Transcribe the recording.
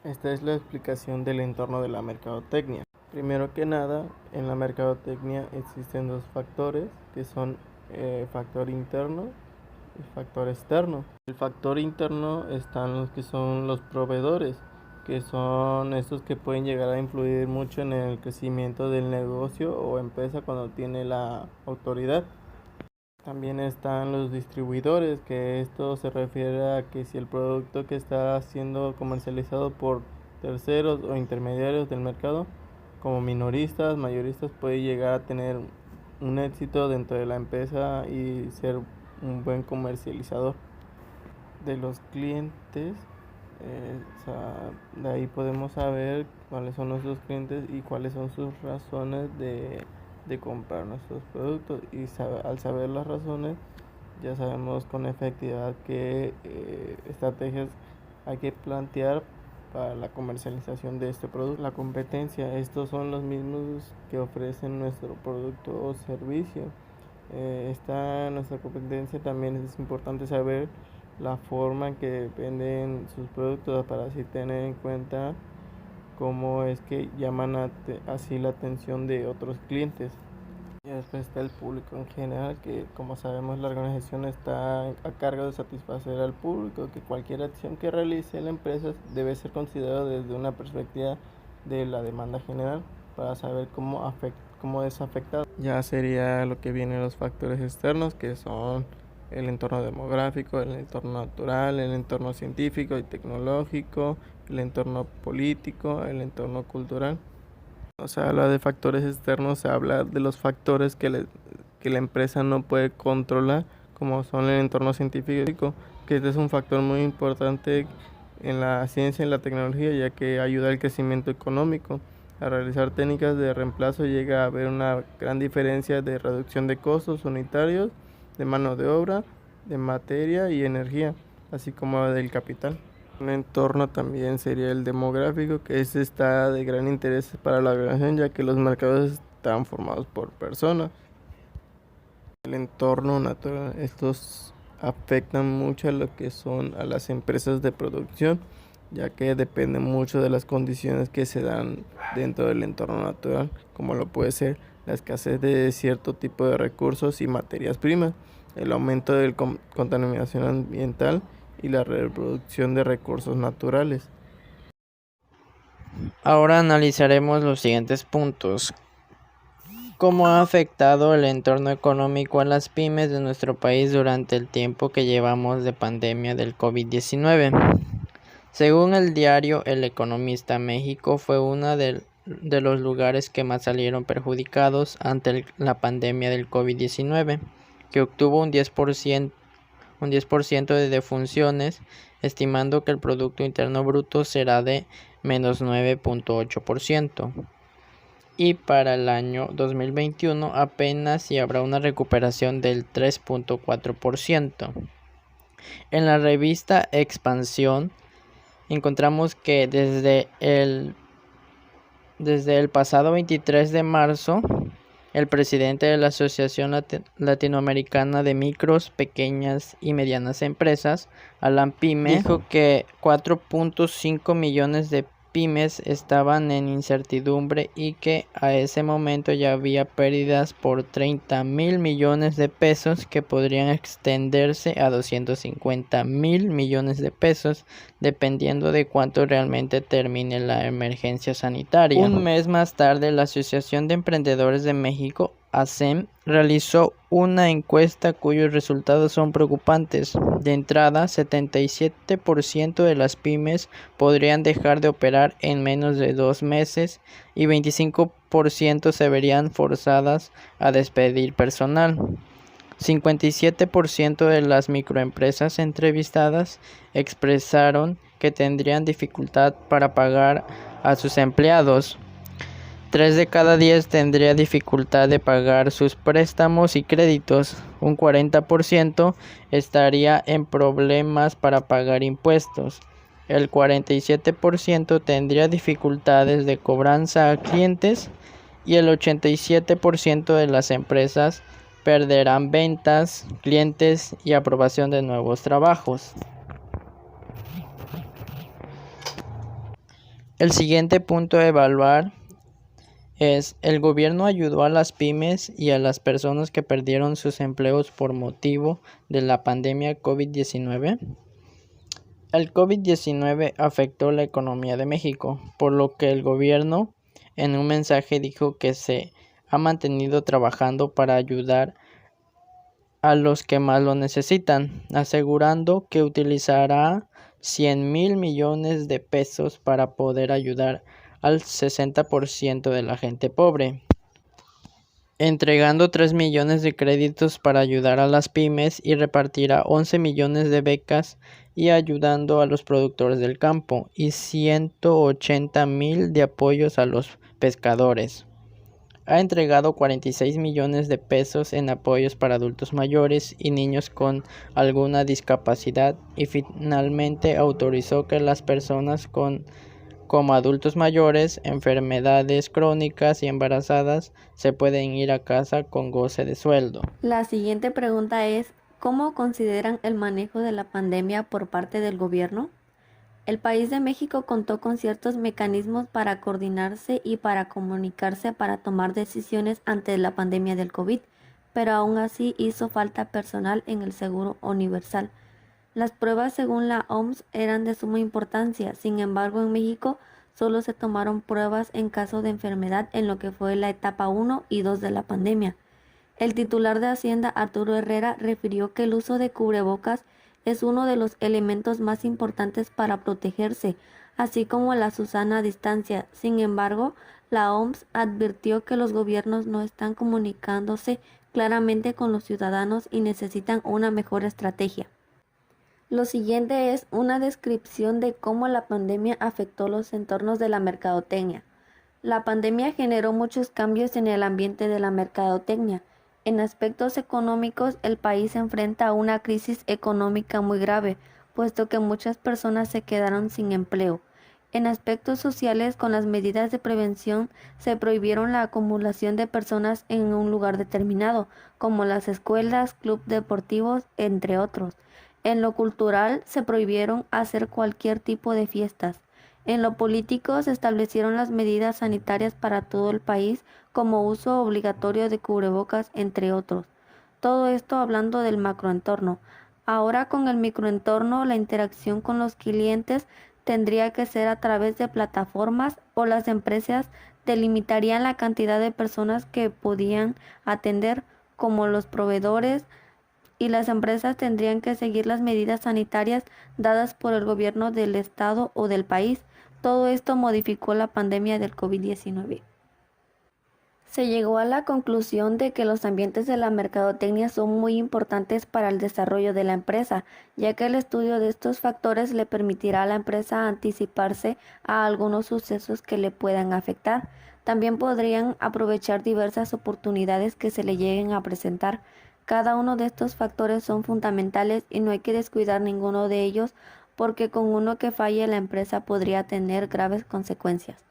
Esta es la explicación del entorno de la mercadotecnia. Primero que nada, en la mercadotecnia existen dos factores que son factor interno y factor externo. El factor interno están los que son los proveedores, que son estos que pueden llegar a influir mucho en el crecimiento del negocio o empresa cuando tiene la autoridad. También están los distribuidores, que esto se refiere a que si el producto que está siendo comercializado por terceros o intermediarios del mercado, como minoristas, mayoristas, puede llegar a tener un éxito dentro de la empresa y ser un buen comercializador de los clientes. De ahí podemos saber cuáles son nuestros clientes y cuáles son sus razones de comprar nuestros productos, y al saber las razones ya sabemos con efectividad qué estrategias hay que plantear para la comercialización de este producto. La competencia, estos son los mismos que ofrecen nuestro producto o servicio. Nuestra competencia. También es importante saber la forma en que venden sus productos para así tener en cuenta cómo es que llaman así la atención de otros clientes. Y después está el público en general, que como sabemos la organización está a cargo de satisfacer al público, que cualquier acción que realice la empresa debe ser considerada desde una perspectiva de la demanda general para saber cómo es afectado. Ya sería lo que vienen los factores externos, que son el entorno demográfico, el entorno natural, el entorno científico y tecnológico, el entorno político, el entorno cultural. O sea, habla de factores externos, se habla de los factores que la empresa no puede controlar, como son el entorno científico, que este es un factor muy importante en la ciencia y la tecnología, ya que ayuda al crecimiento económico. Al realizar técnicas de reemplazo llega a haber una gran diferencia de reducción de costos unitarios, de mano de obra, de materia y energía, así como del capital. Un entorno también sería el demográfico, que está de gran interés para la organización, ya que los mercados están formados por personas. El entorno natural, estos afectan mucho a lo que son a las empresas de producción, ya que depende mucho de las condiciones que se dan dentro del entorno natural, como lo puede ser la escasez de cierto tipo de recursos y materias primas, el aumento de contaminación ambiental y la reproducción de recursos naturales. Ahora analizaremos los siguientes puntos. ¿Cómo ha afectado el entorno económico a las pymes de nuestro país durante el tiempo que llevamos de pandemia del COVID-19? Según el diario El Economista, México fue uno de los lugares que más salieron perjudicados ante la pandemia del COVID-19, que obtuvo un 10% de defunciones, estimando que el Producto Interno Bruto será de menos 9.8%. Y para el año 2021 apenas si habrá una recuperación del 3.4%. En la revista Expansión encontramos que desde el pasado 23 de marzo, el presidente de la Asociación Latinoamericana de Micros, Pequeñas y Medianas Empresas, Alan Pyme, dijo que 4.5 millones de pymes estaban en incertidumbre y que a ese momento ya había pérdidas por 30,000 millones de pesos que podrían extenderse a 250,000 millones de pesos dependiendo de cuánto realmente termine la emergencia sanitaria. Un mes más tarde, la Asociación de Emprendedores de México, ASEM, realizó una encuesta cuyos resultados son preocupantes. De entrada, 77% de las pymes podrían dejar de operar en menos de 2 meses y 25% se verían forzadas a despedir personal. 57% de las microempresas entrevistadas expresaron que tendrían dificultad para pagar a sus empleados. 3 de cada 10 tendría dificultad de pagar sus préstamos y créditos. Un 40% estaría en problemas para pagar impuestos. El 47% tendría dificultades de cobranza a clientes y el 87% de las empresas perderán ventas, clientes y aprobación de nuevos trabajos. El siguiente punto a evaluar es: ¿el gobierno ayudó a las pymes y a las personas que perdieron sus empleos por motivo de la pandemia COVID-19? El COVID-19 afectó la economía de México, por lo que el gobierno en un mensaje dijo que se ha mantenido trabajando para ayudar a los que más lo necesitan, asegurando que utilizará 100,000 millones de pesos para poder ayudar al 60% de la gente pobre, entregando 3 millones de créditos para ayudar a las pymes y repartirá 11 millones de becas y ayudando a los productores del campo y 180,000 de apoyos a los pescadores. Ha entregado 46 millones de pesos en apoyos para adultos mayores y niños con alguna discapacidad y finalmente autorizó que las personas como adultos mayores, enfermedades crónicas y embarazadas se pueden ir a casa con goce de sueldo. La siguiente pregunta es: ¿cómo consideran el manejo de la pandemia por parte del gobierno? El país de México contó con ciertos mecanismos para coordinarse y para comunicarse para tomar decisiones ante la pandemia del COVID, pero aún así hizo falta personal en el Seguro Universal. Las pruebas, según la OMS, eran de suma importancia. Sin embargo, en México solo se tomaron pruebas en caso de enfermedad en lo que fue la etapa 1 y 2 de la pandemia. El titular de Hacienda, Arturo Herrera, refirió que el uso de cubrebocas es uno de los elementos más importantes para protegerse, así como la sana distancia. Sin embargo, la OMS advirtió que los gobiernos no están comunicándose claramente con los ciudadanos y necesitan una mejor estrategia. Lo siguiente es una descripción de cómo la pandemia afectó los entornos de la mercadotecnia. La pandemia generó muchos cambios en el ambiente de la mercadotecnia. En aspectos económicos, el país se enfrenta a una crisis económica muy grave, puesto que muchas personas se quedaron sin empleo. En aspectos sociales, con las medidas de prevención, se prohibieron la acumulación de personas en un lugar determinado, como las escuelas, clubes deportivos, entre otros. En lo cultural, se prohibieron hacer cualquier tipo de fiestas. En lo político, se establecieron las medidas sanitarias para todo el país, como uso obligatorio de cubrebocas, entre otros. Todo esto hablando del macroentorno. Ahora, con el microentorno, la interacción con los clientes tendría que ser a través de plataformas, o las empresas delimitarían la cantidad de personas que podían atender, como los proveedores, y las empresas tendrían que seguir las medidas sanitarias dadas por el gobierno del estado o del país. Todo esto modificó la pandemia del COVID-19. Se llegó a la conclusión de que los ambientes de la mercadotecnia son muy importantes para el desarrollo de la empresa, ya que el estudio de estos factores le permitirá a la empresa anticiparse a algunos sucesos que le puedan afectar. También podrían aprovechar diversas oportunidades que se le lleguen a presentar. Cada uno de estos factores son fundamentales y no hay que descuidar ninguno de ellos, porque con uno que falle la empresa podría tener graves consecuencias.